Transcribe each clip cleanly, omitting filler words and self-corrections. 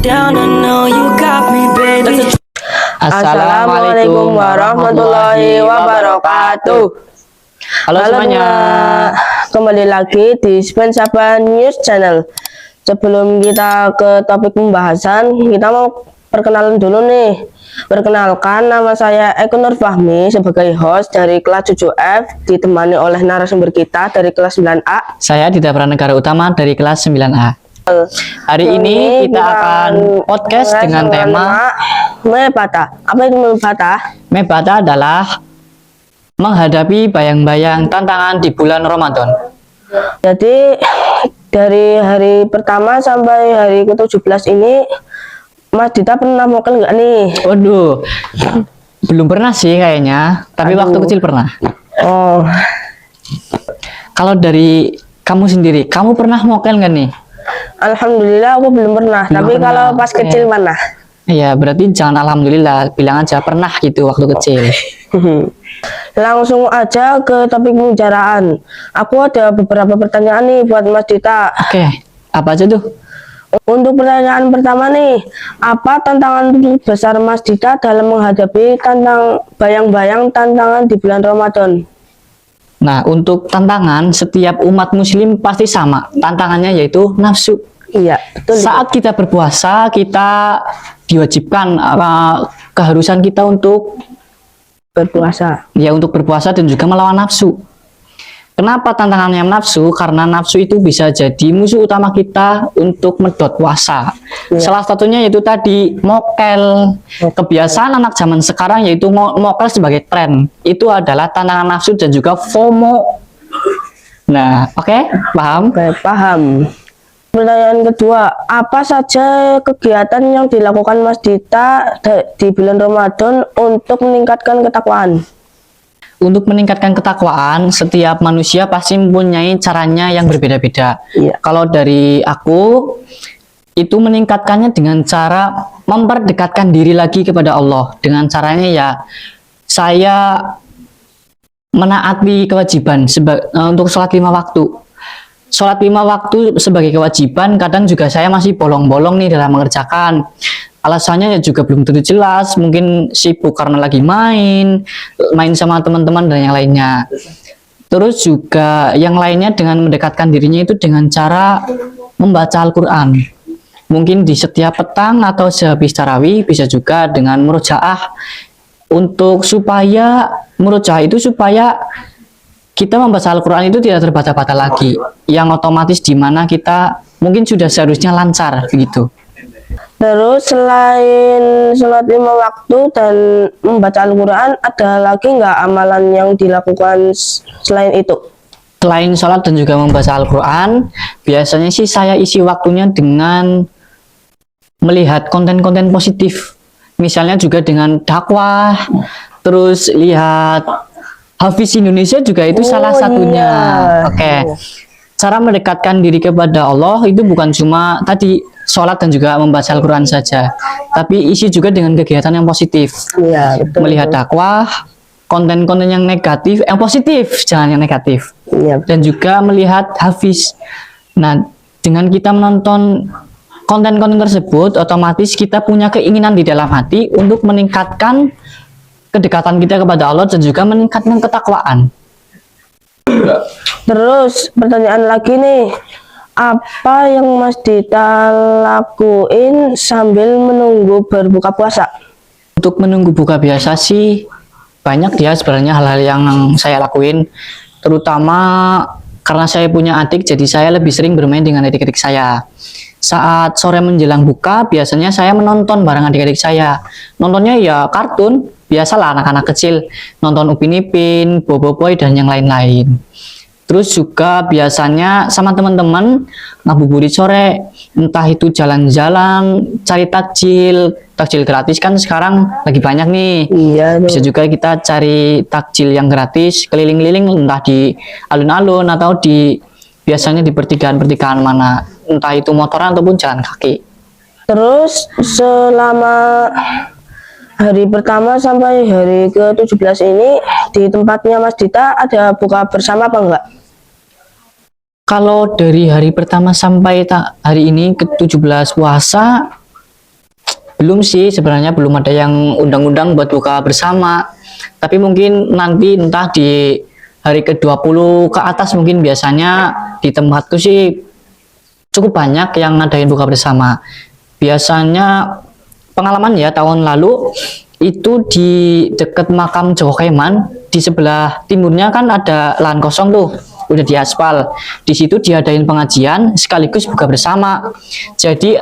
down, I know you got me, baby. Assalamualaikum warahmatullahi wabarakatuh. Halo semuanya. Kembali lagi di Spensaban News Channel. Sebelum kita ke topik pembahasan, kita mau perkenalan dulu nih. Perkenalkan, nama saya Eko Nur Fahmi sebagai host dari kelas 7F, ditemani oleh narasumber kita dari kelas 9A. Saya Dida Pranegara Utama dari kelas 9A. Hari ini kita akan podcast dengan tema Mebata. Apa itu Mebata? Mebata adalah menghadapi bayang-bayang tantangan di bulan Ramadan. Jadi dari hari pertama sampai hari ke-17 ini Mas Dita pernah mokel nggak nih? Waduh, belum pernah sih kayaknya, tapi waktu kecil pernah. Oh, Kalau dari kamu sendiri, kamu pernah mokel nggak nih? alhamdulillah aku belum pernah. Belum Tapi pernah, kalau pas oke. kecil mana? Iya, berarti jangan alhamdulillah, bilang aja pernah gitu waktu kecil. Langsung aja ke topik pembicaraan. Aku ada beberapa pertanyaan nih buat Mas Dita. Oke, apa aja tuh? Untuk pertanyaan pertama nih, apa tantangan besar Mas Dita dalam menghadapi bayang-bayang tantangan di bulan Ramadan? Nah, untuk tantangan, setiap umat muslim pasti sama. Tantangannya yaitu nafsu. Iya, betul. Saat kita berpuasa, kita diwajibkan keharusan kita untuk berpuasa. dan juga melawan nafsu. Kenapa tantangannya nafsu? Karena nafsu itu bisa jadi musuh utama kita untuk medot puasa. Iya. Salah satunya yaitu tadi mokel. Kebiasaan anak zaman sekarang yaitu mokel sebagai tren. Itu adalah tantangan nafsu dan juga FOMO. Nah, oke, paham? Oke, paham. Pertanyaan kedua, apa saja kegiatan yang dilakukan Mas Dita di bulan Ramadan untuk meningkatkan ketakwaan? Untuk meningkatkan ketakwaan, setiap manusia pasti mempunyai caranya yang berbeda-beda. Iya. Kalau dari aku, itu meningkatkannya dengan cara memperdekatkan diri lagi kepada Allah. Dengan caranya ya, saya menaati kewajiban untuk sholat 5 waktu. Sholat 5 waktu sebagai kewajiban, kadang juga saya masih bolong-bolong nih dalam mengerjakan. Alasannya ya juga belum tentu jelas, mungkin sibuk karena lagi main sama teman-teman dan yang lainnya. Terus juga yang lainnya dengan mendekatkan dirinya itu dengan cara membaca Al-Quran. Mungkin di setiap petang atau sehabis tarawih, bisa juga dengan murojaah. Supaya kita membaca Al-Quran itu tidak terbata-bata lagi, yang otomatis dimana kita mungkin sudah seharusnya lancar begitu. Terus selain sholat 5 waktu dan membaca Al-Quran, ada lagi nggak amalan yang dilakukan selain itu? Selain sholat dan juga membaca Al-Quran, biasanya sih saya isi waktunya dengan melihat konten-konten positif. Misalnya juga dengan dakwah, terus lihat Hafiz Indonesia juga itu salah satunya. Iya. Oke. Cara mendekatkan diri kepada Allah itu bukan cuma tadi sholat dan juga membaca Al-Quran saja, tapi isi juga dengan kegiatan yang positif. Iya, betul. Melihat dakwah, konten-konten yang negatif, yang positif, jangan yang negatif. Iya. Dan juga melihat Hafiz. Nah, dengan kita menonton konten-konten tersebut, otomatis kita punya keinginan di dalam hati untuk meningkatkan kedekatan kita kepada Allah dan juga meningkatkan ketakwaan. Terus pertanyaan lagi nih, apa yang Mas Dita lakuin sambil menunggu berbuka puasa? Untuk menunggu buka biasa sih banyak ya sebenarnya hal-hal yang saya lakuin, terutama karena saya punya adik, jadi saya lebih sering bermain dengan adik-adik saya. Saat sore menjelang buka, biasanya saya menonton bareng adik-adik saya. Nontonnya ya kartun, biasalah anak-anak kecil, nonton Upin Ipin, Boboiboy, dan yang lain-lain. Terus juga biasanya sama teman-teman ngabuburit sore, entah itu jalan-jalan, cari takjil gratis kan sekarang lagi banyak nih. Iya. Bisa juga kita cari takjil yang gratis, keliling-keliling entah di alun-alun atau biasanya di pertigaan-pertigaan mana, entah itu motoran ataupun jalan kaki. Terus selama hari pertama sampai hari ke-17 ini di tempatnya Mas Dita ada buka bersama apa enggak? Kalau dari hari pertama sampai hari ini ke-17 puasa, Belum sih, sebenarnya belum ada yang undang-undang buat buka bersama. Tapi mungkin nanti entah di hari ke-20 ke atas mungkin biasanya di tempatku sih cukup banyak yang ngadain buka bersama. Biasanya pengalaman ya tahun lalu itu di dekat makam Joko Keman, di sebelah timurnya kan ada lahan kosong tuh, udah diaspal. Di situ diadain pengajian sekaligus buka bersama. Jadi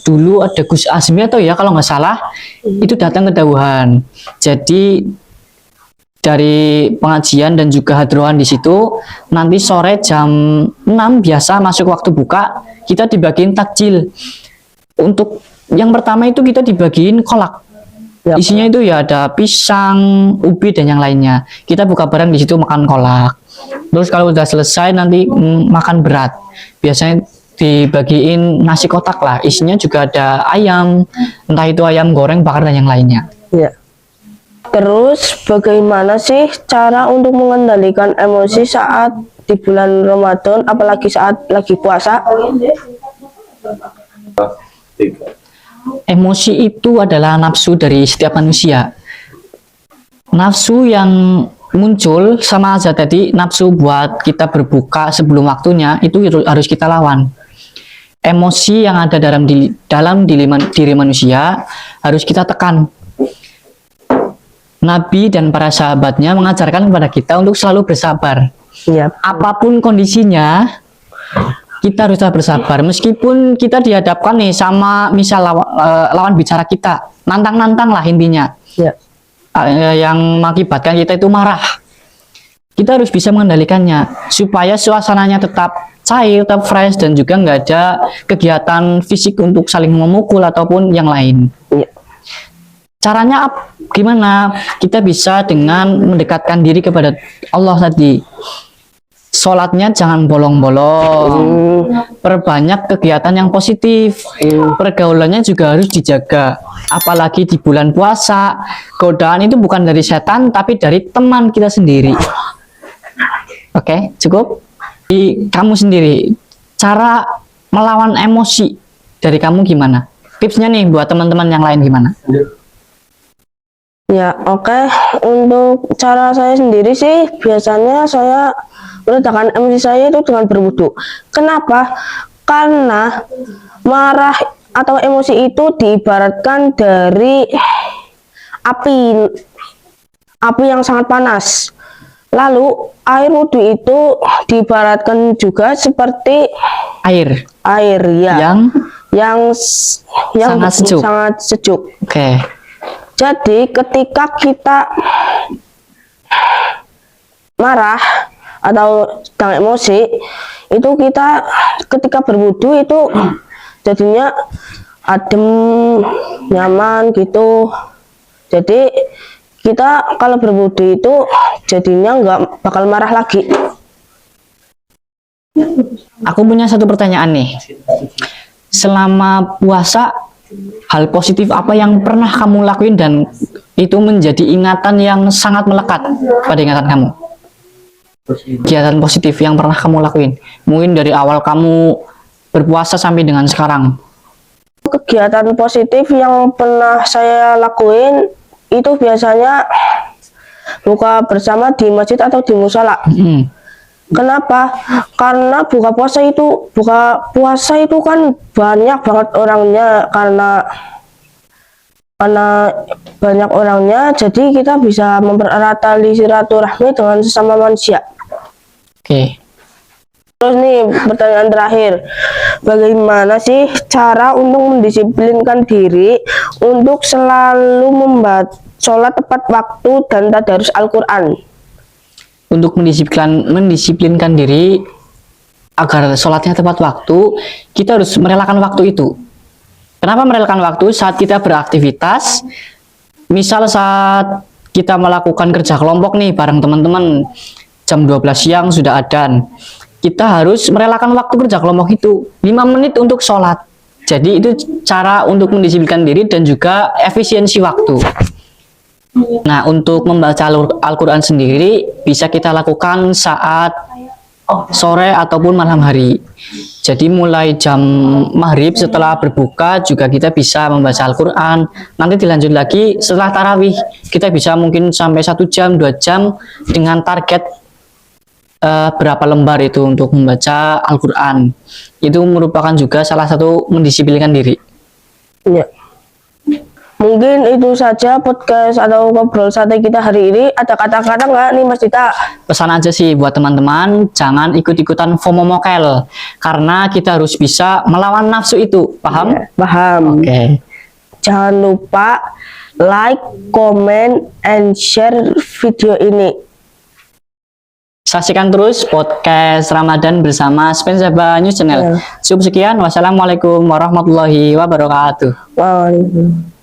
dulu ada Gus Azmi atau ya kalau nggak salah itu datang ke Dauhan. Jadi dari pengajian dan juga hadrohan di situ nanti sore jam 6 biasa masuk waktu buka kita dibagiin takjil. Untuk yang pertama itu kita dibagiin kolak. Isinya itu ya ada pisang, ubi dan yang lainnya. Kita buka bareng di situ makan kolak. Terus kalau udah selesai nanti makan berat. Biasanya dibagiin nasi kotak lah. Isinya juga ada ayam, entah itu ayam goreng, bakar dan yang lainnya. Ya. Terus bagaimana sih cara untuk mengendalikan emosi saat di bulan Ramadan, apalagi saat lagi puasa? Emosi itu adalah nafsu dari setiap manusia. Nafsu yang muncul sama aja tadi, nafsu buat kita berbuka sebelum waktunya itu harus kita lawan. Emosi yang ada dalam diri manusia harus kita tekan. Nabi dan para sahabatnya mengajarkan kepada kita untuk selalu bersabar. Ya. Apapun kondisinya, kita harus tetap bersabar. Meskipun kita dihadapkan nih sama misal lawan bicara kita, nantang-nantang lah intinya. Ya. Yang mengakibatkan kita itu marah. Kita harus bisa mengendalikannya supaya suasananya tetap cair, tetap fresh dan juga nggak ada kegiatan fisik untuk saling memukul ataupun yang lain. Ya. Caranya gimana? Kita bisa dengan mendekatkan diri kepada Allah tadi. Sholatnya jangan bolong-bolong. Perbanyak kegiatan yang positif. Pergaulannya juga harus dijaga. Apalagi di bulan puasa, godaan itu bukan dari setan, tapi dari teman kita sendiri. Oke, cukup? Di kamu sendiri, cara melawan emosi dari kamu gimana? Tipsnya nih buat teman-teman yang lain gimana? Ya, oke. Untuk cara saya sendiri sih, biasanya saya meredakan emosi saya itu dengan berwudu. Kenapa? Karena marah atau emosi itu diibaratkan dari api yang sangat panas. Lalu air wudu itu diibaratkan juga seperti Air ya, yang sangat sejuk. sangat sejuk. Oke. Jadi ketika kita marah atau sedang emosi, itu kita ketika berwudu itu jadinya adem, nyaman gitu. Jadi kita kalau berwudu itu jadinya nggak bakal marah lagi. Aku punya satu pertanyaan nih. Selama puasa, hal positif apa yang pernah kamu lakuin dan itu menjadi ingatan yang sangat melekat pada ingatan kamu? Kegiatan positif yang pernah kamu lakuin, mungkin dari awal kamu berpuasa sampai dengan sekarang. Kegiatan positif yang pernah saya lakuin itu biasanya buka bersama di masjid atau di musola. Kenapa? Karena buka puasa itu kan banyak banget orangnya, karena banyak orangnya, jadi kita bisa mempererat tali silaturahmi dengan sesama manusia. Oke. Terus nih pertanyaan terakhir, bagaimana sih cara untuk mendisiplinkan diri untuk selalu membaca sholat tepat waktu dan tadarus Al-Quran? Untuk mendisiplinkan diri agar sholatnya tepat waktu, kita harus merelakan waktu itu. Kenapa merelakan waktu? Saat kita beraktivitas, misal saat kita melakukan kerja kelompok nih bareng teman-teman, jam 12 siang sudah adzan, kita harus merelakan waktu kerja kelompok itu 5 menit untuk sholat. Jadi itu cara untuk mendisiplinkan diri dan juga efisiensi waktu. Nah, untuk membaca Al-Quran sendiri bisa kita lakukan saat sore ataupun malam hari. Jadi mulai jam maghrib setelah berbuka juga kita bisa membaca Al-Quran. Nanti dilanjut lagi setelah tarawih kita bisa mungkin sampai 1 jam 2 jam dengan target berapa lembar itu untuk membaca Al-Quran. Itu merupakan juga salah satu mendisiplinkan diri. Ya. Mungkin itu saja podcast atau ngobrol santai kita hari ini. Ada kata-kata nggak nih Mas Dita? Pesan aja sih buat teman-teman, jangan ikut-ikutan FOMO mokel. Karena kita harus bisa melawan nafsu itu. Paham? Ya, paham. Oke. Jangan lupa like, comment, and share video ini. Saksikan terus podcast Ramadan bersama Spensaba News Channel. Ya. Cukup sekian. Wassalamualaikum warahmatullahi wabarakatuh. Waalaikumsalam.